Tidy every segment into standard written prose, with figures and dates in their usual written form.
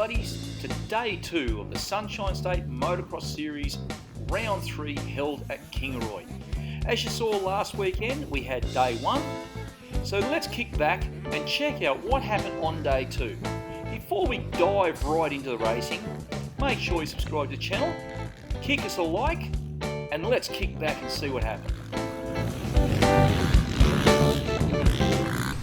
buddies, to day 2 of the Sunshine State Motocross Series, round 3 held at Kingaroy. As you saw last weekend, we had day 1, so let's kick back and check out what happened on day 2. Before we dive right into the racing, make sure you subscribe to the channel, kick us a like, and let's kick back and see what happened.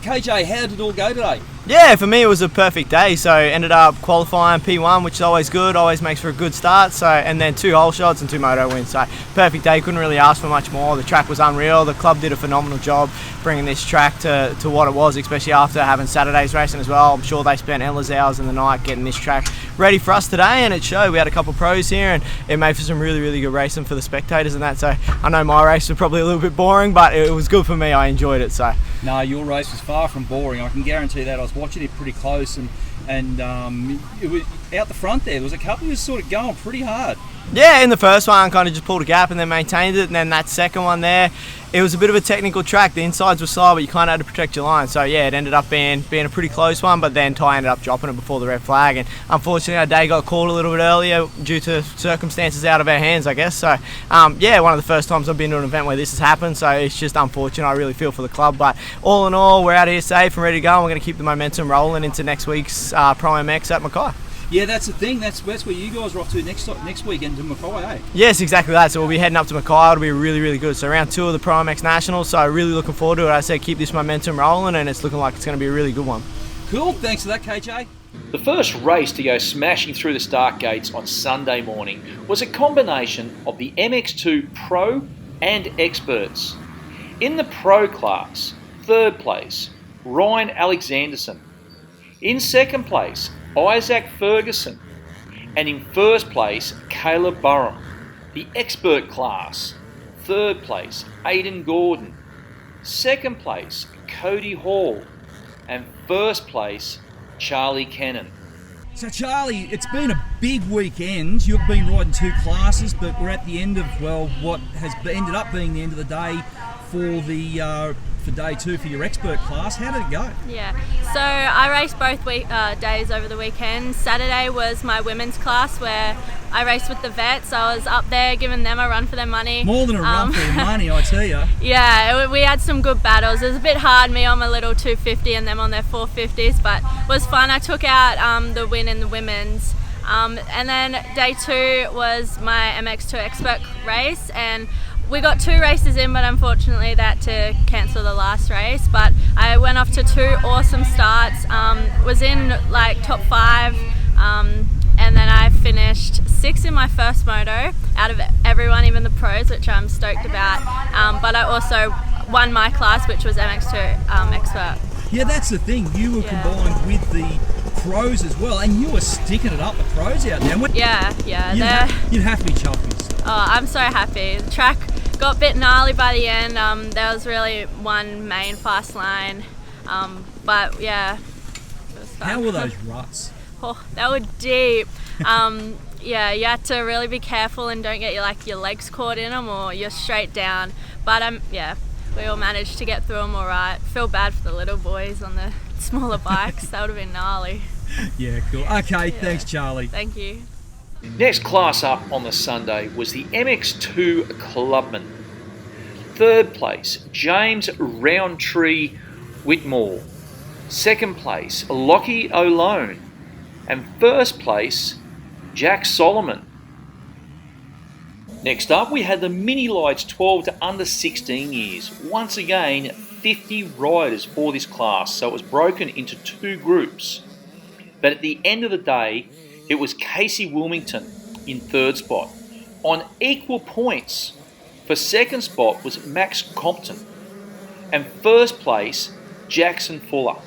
KJ, how did it all go today? Yeah, for me it was a perfect day. So ended up qualifying P1, which is always good, always makes for a good start. So and then 2 hole shots and 2 moto wins. So perfect day, couldn't really ask for much more. The track was unreal. The club did a phenomenal job bringing this track to what it was, especially after having Saturday's racing as well. I'm sure they spent endless hours in the night getting this track ready for us today, and it showed. We had a couple of pros here and it made for some really good racing for the spectators and that. So I know my race was probably a little bit boring, but it was good for me. I enjoyed it. So no, your race was far from boring. I can guarantee that. I was watching it pretty close, and it was out the front there. There was a couple who was sort of going pretty hard. Yeah, in the first one, kind of just pulled a gap and then maintained it. And then that second one there, it was a bit of a technical track. The insides were slow, but you kind of had to protect your line. So yeah, it ended up being a pretty close one, but then Ty ended up dropping it before the red flag. And unfortunately, our day got called a little bit earlier due to circumstances out of our hands, I guess. So yeah, one of the first times I've been to an event where this has happened. So it's just unfortunate. I really feel for the club. But all in all, we're out here safe and ready to go. And we're going to keep the momentum rolling into next week's Pro MX at Mackay. Yeah, that's the thing. That's where you guys are off to next weekend to Mackay, eh? Yes, exactly that. So we'll be heading up to Mackay. It'll be really good. So round 2 of the Pro MX Nationals. So really looking forward to it. I said keep this momentum rolling, and it's looking like it's going to be a really good one. Cool. Thanks for that, KJ. The first race to go smashing through the start gates on Sunday morning was a combination of the MX2 Pro and Experts. In the Pro class, 3rd place, Ryan Alexanderson. In 2nd place, Isaac Ferguson, and in 1st place, Caleb Burham. The Expert class, 3rd place, Aidan Gordon, 2nd place, Cody Hall, and 1st place, Charlie Cannon. So Charlie, it's been a big weekend. You've been riding 2 classes, but we're at the end of, well, what has ended up being the end of the day for the for day 2 for your Expert class. How did it go? Yeah, so I raced both days over the weekend. Saturday was my women's class where I raced with the vets. I was up there giving them a run for their money. More than a run for their money, I tell you. Yeah, we had some good battles. It was a bit hard, me on my little 250 and them on their 450s, but it was fun. I took out the win in the women's. And then day 2 was my MX2 Expert race, and we got 2 races in, but unfortunately they had to cancel the last race. But I went off to 2 awesome starts, was in like top 5, and then I finished 6th in my first moto out of everyone, even the pros, which I'm stoked about. But I also won my class, which was MX2 Expert. Yeah, that's the thing. You were combined with the pros as well, and you were sticking it up the pros out there. You'd have to be chuffed. Oh, I'm so happy. The track got a bit gnarly by the end. There was really one main fast line, but yeah, it was fun. How were those ruts? Oh, they were deep. Yeah, you had to really be careful and don't get your legs caught in them or you're straight down. But yeah, we all managed to get through them all right. Feel bad for the little boys on the smaller bikes. That would have been gnarly. Yeah, cool. Okay, thanks, Charlie. Thank you. Next class up on the Sunday was the MX2 Clubman. 3rd place, James Roundtree Whitmore. 2nd place, Lockie O'Lone. And 1st place, Jack Solomon. Next up, we had the Mini Lights 12 to under 16 years. Once again, 50 riders for this class, so it was broken into 2 groups. But at the end of the day, it was Casey Wilmington in 3rd spot. On equal points for 2nd spot was Max Compton. And 1st place, Jackson Fuller.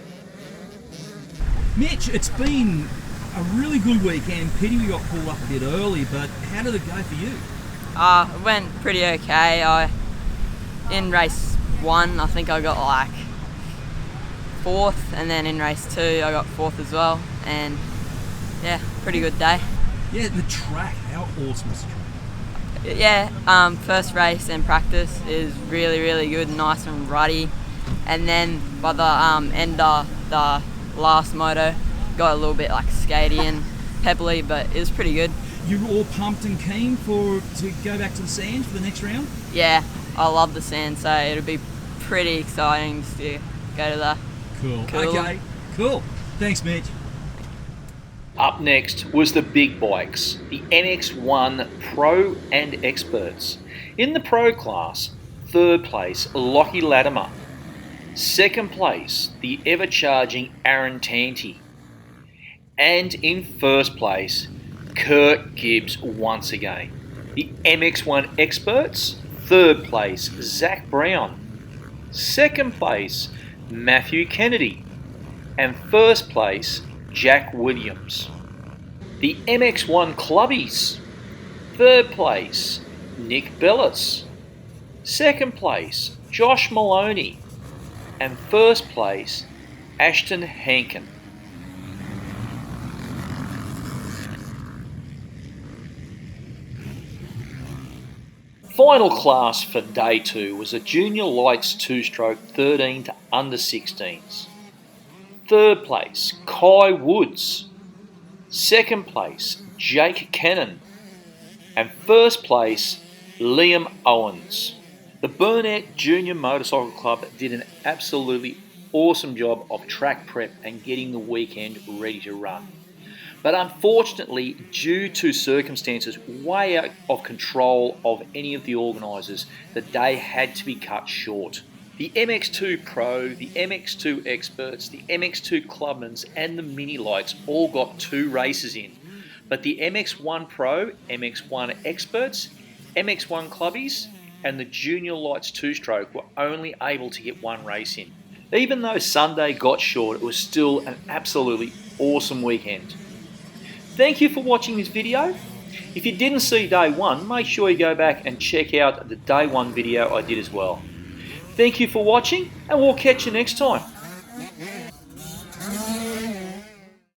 Mitch, it's been a really good weekend. Pity we got pulled up a bit early, but how did it go for you? It went pretty okay. In race 1, I think I got like 4th, and then in race 2, I got 4th as well. And yeah, pretty good day. Yeah, the track, how awesome is the track? Yeah, first race and practice is really good, nice and ruddy. And then by the end of the last moto, got a little bit like skatey, and pebbly, but it was pretty good. You're all pumped and keen to go back to the sand for the next round? Yeah, I love the sand, so it'll be pretty exciting just to go to the Cool. Cool. Okay, cool. Thanks, Mitch. Up next was the big bikes, the MX1 Pro and Experts. In the Pro class, third place, Lockie Latimer. Second place, the ever-charging Aaron Tanti. And in first place, Kurt Gibbs once again. The MX1 Experts, third place, Zach Brown. Second place, Matthew Kennedy. And first place, Jack Williams. The MX1 Clubbies, third place, Nick Bellis. Second place, Josh Maloney. And first place, Ashton Hankin. Final class for day 2 was a Junior Lights 2-stroke 13 to under 16s. Third place, Kai Woods. Second place, Jake Cannon. And first place, Liam Owens. The Burnett Junior Motorcycle Club did an absolutely awesome job of track prep and getting the weekend ready to run. But unfortunately, due to circumstances way out of control of any of the organisers, the day had to be cut short. The MX2 Pro, the MX2 Experts, the MX2 Clubmans and the Mini Lights all got 2 races in. But the MX1 Pro, MX1 Experts, MX1 Clubbies and the Junior Lights 2-stroke were only able to get 1 race in. Even though Sunday got short, it was still an absolutely awesome weekend. Thank you for watching this video. If you didn't see day 1, make sure you go back and check out the day 1 video I did as well. Thank you for watching, and we'll catch you next time.